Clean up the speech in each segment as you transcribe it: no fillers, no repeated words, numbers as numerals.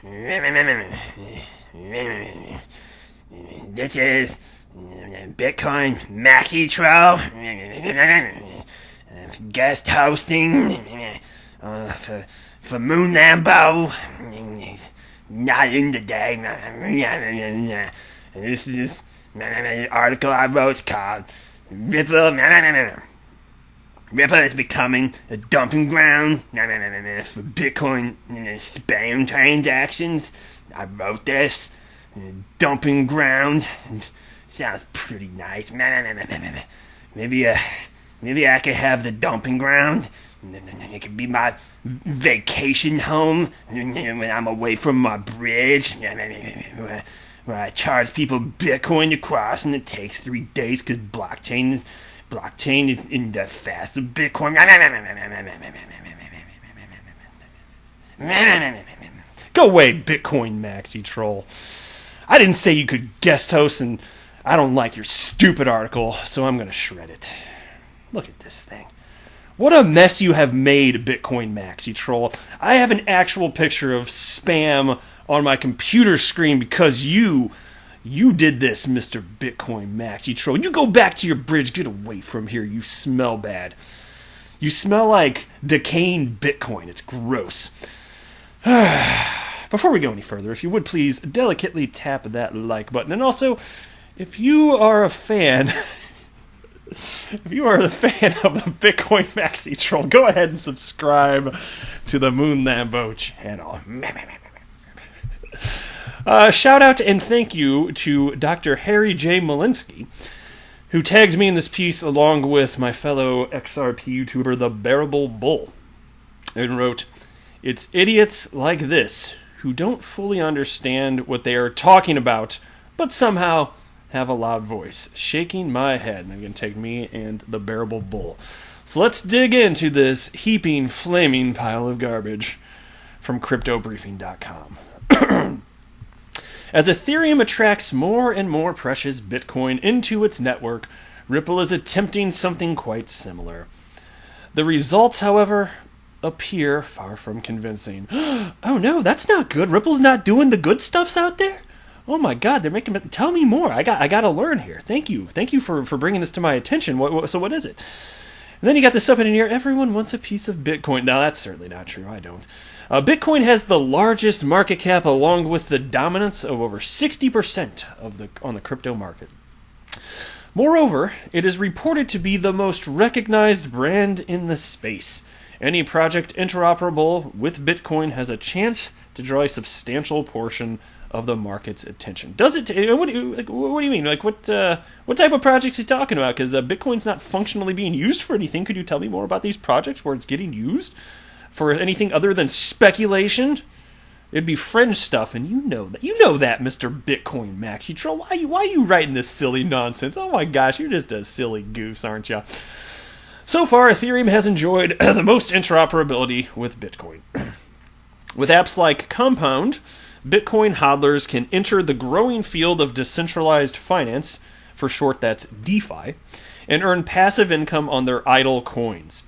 This is Bitcoin Maxi Troll guest hosting for Moon Lambo. Not in today. This is an article I wrote called Ripple. Ripple is becoming a dumping ground for Bitcoin spam transactions. I wrote this. Dumping ground. Sounds pretty nice. Maybe I could have the dumping ground. It could be my vacation home when I'm away from my bridge. Where I charge people Bitcoin to cross and it takes 3 days because blockchain is in the fast of Bitcoin. Go away, Bitcoin Maxi troll. I didn't say you could guest host, and I don't like your stupid article, so I'm going to shred it. Look at this thing. What a mess you have made, Bitcoin Maxi troll. I have an actual picture of spam on my computer screen because you did this, Mr. Bitcoin Maxi troll. You go back to your bridge. Get away from here. You smell bad. You smell like decaying Bitcoin. It's gross. Before we go any further, if you would please delicately tap that like button. And also, if you are a fan... If you are a fan of the Bitcoin Maxi troll, go ahead and subscribe to the Moon Lambo channel. Shout out and thank you to Dr. Harry J. Malinsky, who tagged me in this piece along with my fellow XRP YouTuber, The Bearable Bull, and wrote, "It's idiots like this who don't fully understand what they are talking about, but somehow have a loud voice, shaking my head." And they're going to take me and The Bearable Bull. So let's dig into this heaping, flaming pile of garbage from CryptoBriefing.com. As Ethereum attracts more and more precious Bitcoin into its network, Ripple is attempting something quite similar. The results, however, appear far from convincing. Oh no, that's not good. Ripple's not doing the good stuffs out there? Oh my God, they're making... Tell me more. I got to learn here. Thank you for bringing this to my attention. So what is it? And then you got this up in here. Everyone wants a piece of Bitcoin. No, that's certainly not true. I don't. Bitcoin has the largest market cap, along with the dominance of over 60% on the crypto market. Moreover, it is reported to be the most recognized brand in the space. Any project interoperable with Bitcoin has a chance to draw a substantial portion of the market's attention. Does it? What do you mean? Like what type of projects are you talking about? Because Bitcoin's not functionally being used for anything. Could you tell me more about these projects where it's getting used for anything other than speculation? It'd be fringe stuff, and you know that, Mr. Bitcoin Maxi troll. Why are you writing this silly nonsense? Oh my gosh, you're just a silly goose, aren't you? So far, Ethereum has enjoyed the most interoperability with Bitcoin. With apps like Compound, Bitcoin hodlers can enter the growing field of decentralized finance, for short that's DeFi, and earn passive income on their idle coins.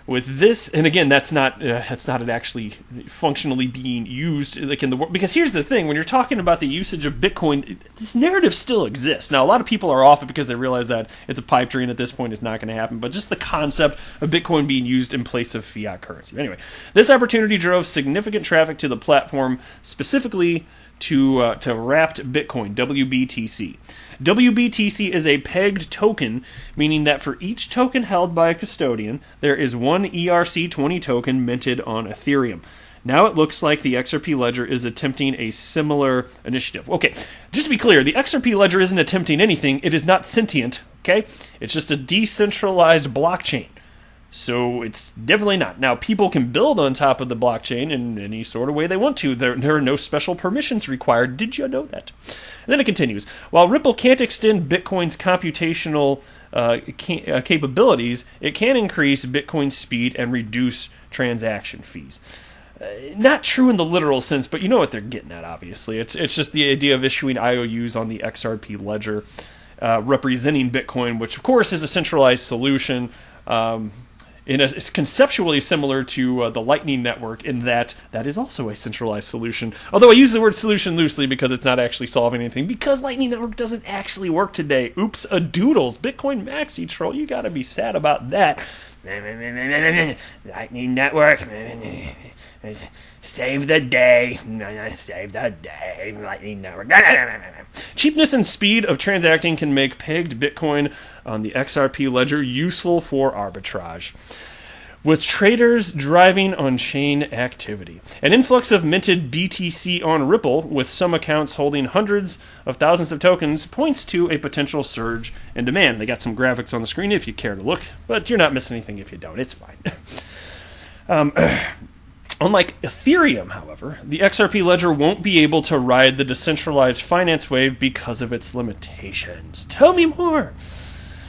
With this, and again, that's not it actually functionally being used like in the world. Because here's the thing: when you're talking about the usage of Bitcoin, this narrative still exists. Now, a lot of people are off it because they realize that it's a pipe dream. At this point, it's not going to happen. But just the concept of Bitcoin being used in place of fiat currency. Anyway, this opportunity drove significant traffic to the platform, specifically to wrapped Bitcoin, WBTC. WBTC is a pegged token, meaning that for each token held by a custodian, there is one ERC20 token minted on Ethereum. Now it looks like the XRP Ledger is attempting a similar initiative. Okay, just to be clear, the XRP Ledger isn't attempting anything. It is not sentient, okay? It's just a decentralized blockchain. So it's definitely not. Now, people can build on top of the blockchain in any sort of way they want to. There are no special permissions required. Did you know that? And then it continues. While Ripple can't extend Bitcoin's computational capabilities, it can increase Bitcoin's speed and reduce transaction fees. Not true in the literal sense, but you know what they're getting at, obviously. It's just the idea of issuing IOUs on the XRP Ledger representing Bitcoin, which, of course, is a centralized solution. It's conceptually similar to the Lightning Network in that is also a centralized solution. Although I use the word solution loosely because it's not actually solving anything, because Lightning Network doesn't actually work today. Oops, a doodles. Bitcoin Maxi troll, you gotta be sad about that. Lightning Network. Save the day. Save the day. Lightning Network. Cheapness and speed of transacting can make pegged Bitcoin on the XRP ledger useful for arbitrage, with traders driving on-chain activity. An influx of minted BTC on Ripple, with some accounts holding hundreds of thousands of tokens, points to a potential surge in demand. They got some graphics on the screen if you care to look, but you're not missing anything if you don't. It's fine. Unlike Ethereum, however, the XRP ledger won't be able to ride the decentralized finance wave because of its limitations. Tell me more!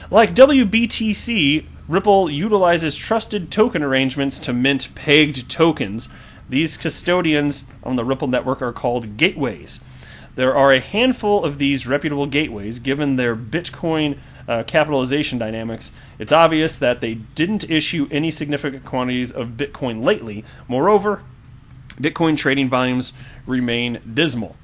Like WBTC, Ripple utilizes trusted token arrangements to mint pegged tokens. These custodians on the Ripple network are called gateways. There are a handful of these reputable gateways. Given their Bitcoin capitalization dynamics, it's obvious that they didn't issue any significant quantities of Bitcoin lately. Moreover, Bitcoin trading volumes remain dismal.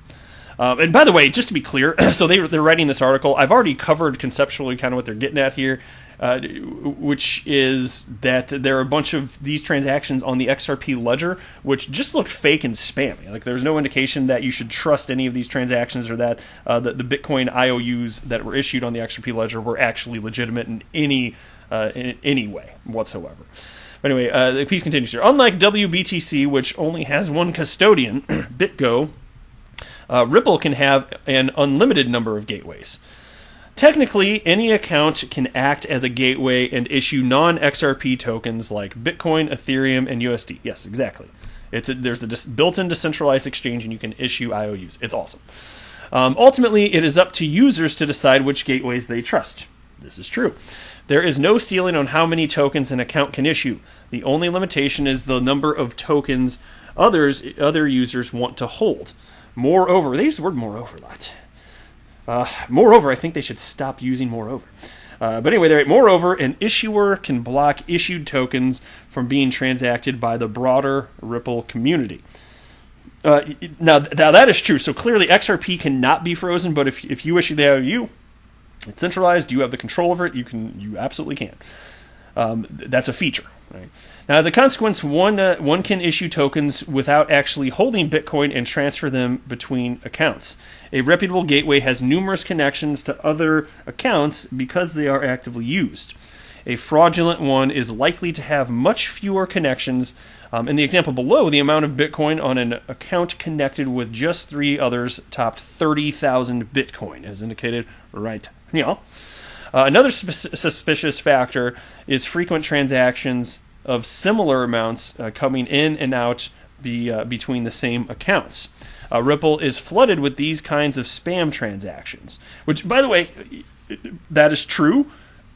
And by the way, just to be clear, so they're writing this article. I've already covered conceptually kind of what they're getting at here, which is that there are a bunch of these transactions on the XRP ledger which just look fake and spammy. Like there's no indication that you should trust any of these transactions, or that the Bitcoin IOUs that were issued on the XRP ledger were actually legitimate in any way whatsoever. But anyway, the piece continues here. Unlike WBTC, which only has one custodian, BitGo, Ripple can have an unlimited number of gateways. Technically, any account can act as a gateway and issue non-XRP tokens like Bitcoin, Ethereum, and USD. Yes, exactly. There's a built-in decentralized exchange, and you can issue IOUs. It's awesome. Ultimately, it is up to users to decide which gateways they trust. This is true. There is no ceiling on how many tokens an account can issue. The only limitation is the number of tokens other users want to hold. Moreover, they use the word moreover a lot. Moreover, I think they should stop using moreover. But anyway, moreover, an issuer can block issued tokens from being transacted by the broader Ripple community. Now that is true. So clearly XRP cannot be frozen, but if you issue the IOU, it's centralized, you have the control over it, you absolutely can. That's a feature. Right? Now, as a consequence, one can issue tokens without actually holding Bitcoin and transfer them between accounts. A reputable gateway has numerous connections to other accounts because they are actively used. A fraudulent one is likely to have much fewer connections. In the example below, the amount of Bitcoin on an account connected with just 3 others topped 30,000 Bitcoin, as indicated right here. Another suspicious factor is frequent transactions of similar amounts coming in and out between the same accounts. Ripple is flooded with these kinds of spam transactions, which, by the way, that is true.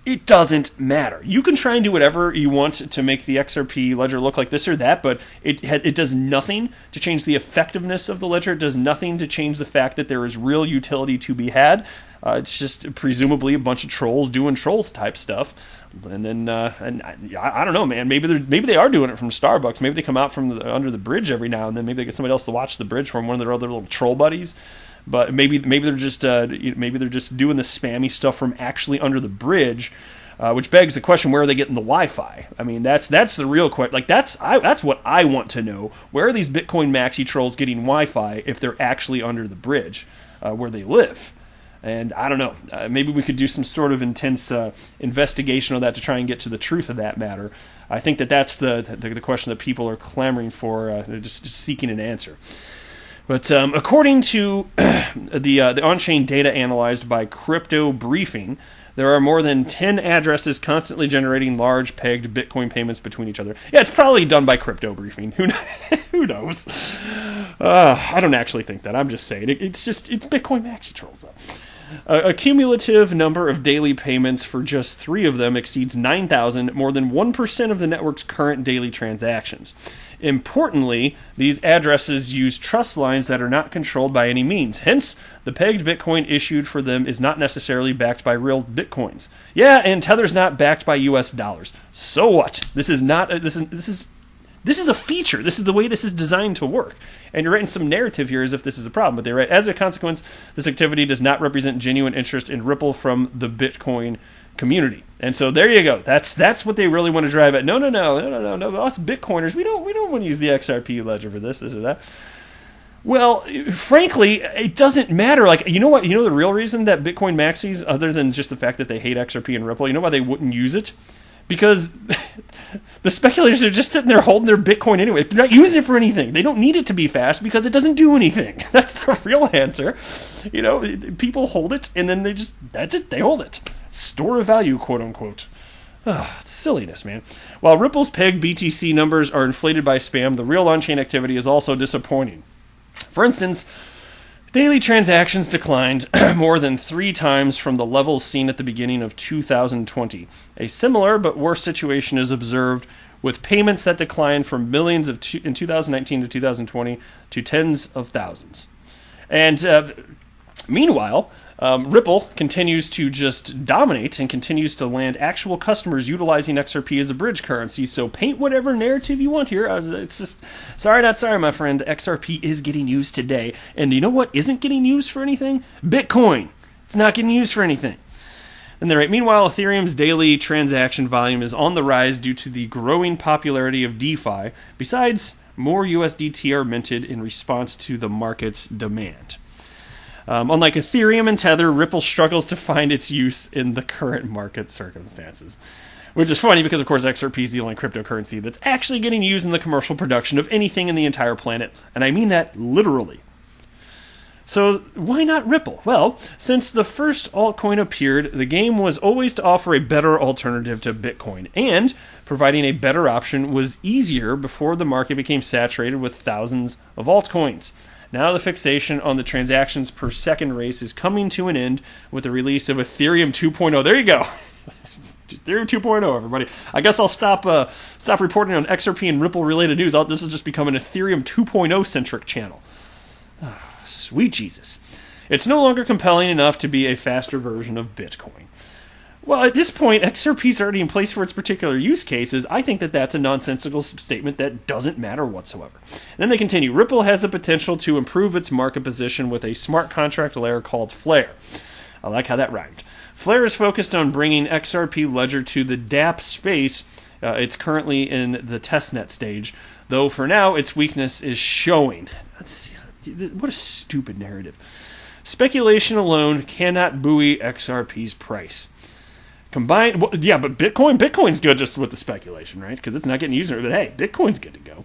It doesn't matter. You can try and do whatever you want to make the XRP ledger look like this or that, but it does nothing to change the effectiveness of the ledger. It does nothing to change the fact that there is real utility to be had. It's just presumably a bunch of trolls doing trolls type stuff. And then, I don't know, man. Maybe they are doing it from Starbucks. Maybe they come out from under the bridge every now and then. Maybe they get somebody else to watch the bridge from one of their other little troll buddies. But maybe they're just doing the spammy stuff from actually under the bridge, which begs the question: where are they getting the Wi-Fi? I mean, that's the real question. Like that's what I want to know. Where are these Bitcoin Maxi trolls getting Wi-Fi if they're actually under the bridge where they live? And I don't know. Maybe we could do some sort of intense investigation on that to try and get to the truth of that matter. I think that's the question that people are clamoring for, just seeking an answer. But according to the on-chain data analyzed by Crypto Briefing, there are more than 10 addresses constantly generating large pegged Bitcoin payments between each other. Yeah, it's probably done by Crypto Briefing. Who knows? I don't actually think that. I'm just saying. It's Bitcoin Maxi trolls, though. A cumulative number of daily payments for just 3 of them exceeds 9,000, more than 1% of the network's current daily transactions. Importantly, these addresses use trust lines that are not controlled by any means. Hence, the pegged Bitcoin issued for them is not necessarily backed by real Bitcoins. Yeah, and Tether's not backed by US dollars. So what? This is a feature. This is the way this is designed to work. And you're writing some narrative here as if this is a problem. But they write, as a consequence, this activity does not represent genuine interest in Ripple from the Bitcoin community. And so there you go. That's what they really want to drive at. No. Us Bitcoiners, we don't want to use the XRP ledger for this or that. Well, frankly, it doesn't matter. Like, you know what? You know the real reason that Bitcoin maxis, other than just the fact that they hate XRP and Ripple, you know why they wouldn't use it? Because the speculators are just sitting there holding their Bitcoin anyway. They're not using it for anything. They don't need it to be fast because it doesn't do anything. That's the real answer. You know, people hold it and then that's it. They hold it. Store of value, quote unquote. It's silliness, man. While Ripple's pegged BTC numbers are inflated by spam, the real on-chain activity is also disappointing. For instance, daily transactions declined more than 3 times from the levels seen at the beginning of 2020. A similar but worse situation is observed with payments that declined from millions in 2019 to 2020 to tens of thousands. And meanwhile, Ripple continues to just dominate and continues to land actual customers utilizing XRP as a bridge currency. So paint whatever narrative you want here. It's just, sorry, not sorry, my friend. XRP is getting used today. And you know what isn't getting used for anything? Bitcoin. It's not getting used for anything. And they're right. Meanwhile, Ethereum's daily transaction volume is on the rise due to the growing popularity of DeFi. Besides, more USDT are minted in response to the market's demand. Unlike Ethereum and Tether, Ripple struggles to find its use in the current market circumstances. Which is funny because, of course, XRP is the only cryptocurrency that's actually getting used in the commercial production of anything in the entire planet. And I mean that literally. So why not Ripple? Well, since the first altcoin appeared, the game was always to offer a better alternative to Bitcoin. And providing a better option was easier before the market became saturated with thousands of altcoins. Now the fixation on the transactions per second race is coming to an end with the release of Ethereum 2.0. There you go. Ethereum 2.0, everybody. I guess I'll stop reporting on XRP and Ripple related news. This will just become an Ethereum 2.0 centric channel. Sweet Jesus. It's no longer compelling enough to be a faster version of Bitcoin. Well, at this point, XRP is already in place for its particular use cases. I think that that's a nonsensical statement that doesn't matter whatsoever. Then they continue. Ripple has the potential to improve its market position with a smart contract layer called Flare. I like how that rhymed. Flare is focused on bringing XRP Ledger to the dApp space. It's currently in the testnet stage, though for now its weakness is showing. What a stupid narrative. Speculation alone cannot buoy XRP's price. But Bitcoin's good just with the speculation, right? Because it's not getting used. But hey, Bitcoin's good to go.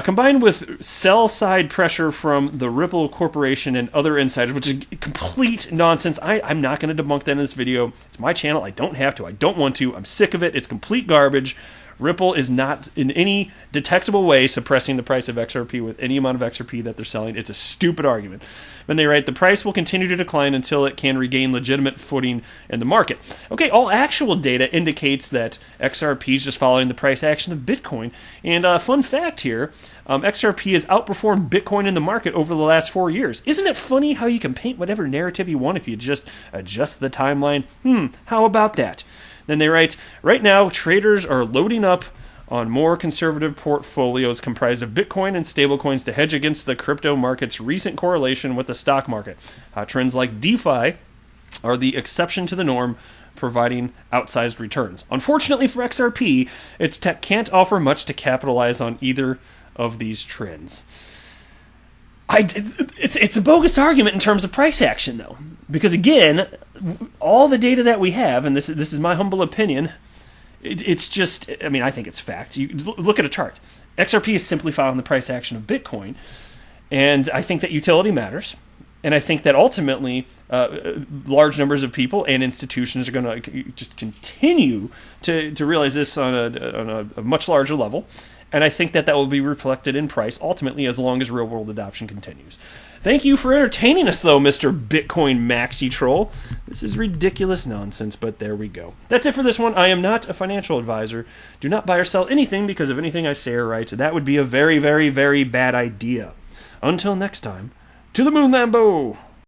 Combined with sell-side pressure from the Ripple Corporation and other insiders, which is complete nonsense. I'm not going to debunk that in this video. It's my channel. I don't have to. I don't want to. I'm sick of it. It's complete garbage. Ripple is not in any detectable way suppressing the price of XRP with any amount of XRP that they're selling. It's a stupid argument. Then they write, the price will continue to decline until it can regain legitimate footing in the market. Okay, all actual data indicates that XRP is just following the price action of Bitcoin. And fun fact here, XRP has outperformed Bitcoin in the market over the last 4 years. Isn't it funny how you can paint whatever narrative you want if you just adjust the timeline? How about that? Then they write, right now, traders are loading up on more conservative portfolios comprised of Bitcoin and stablecoins to hedge against the crypto market's recent correlation with the stock market. Trends like DeFi are the exception to the norm, providing outsized returns. Unfortunately for XRP, its tech can't offer much to capitalize on either of these trends. It's a bogus argument in terms of price action, though. Because, again, all the data that we have, and this is my humble opinion, it's just, I think it's fact. You look at a chart. XRP is simply following the price action of Bitcoin, and I think that utility matters. And I think that ultimately large numbers of people and institutions are going to just continue to realize this on a much larger level. And I think that will be reflected in price ultimately as long as real-world adoption continues. Thank you for entertaining us, though, Mr. Bitcoin Maxi Troll. This is ridiculous nonsense, but there we go. That's it for this one. I am not a financial advisor. Do not buy or sell anything because of anything I say or write. That would be a very, very, very bad idea. Until next time, to the moon, Lambo!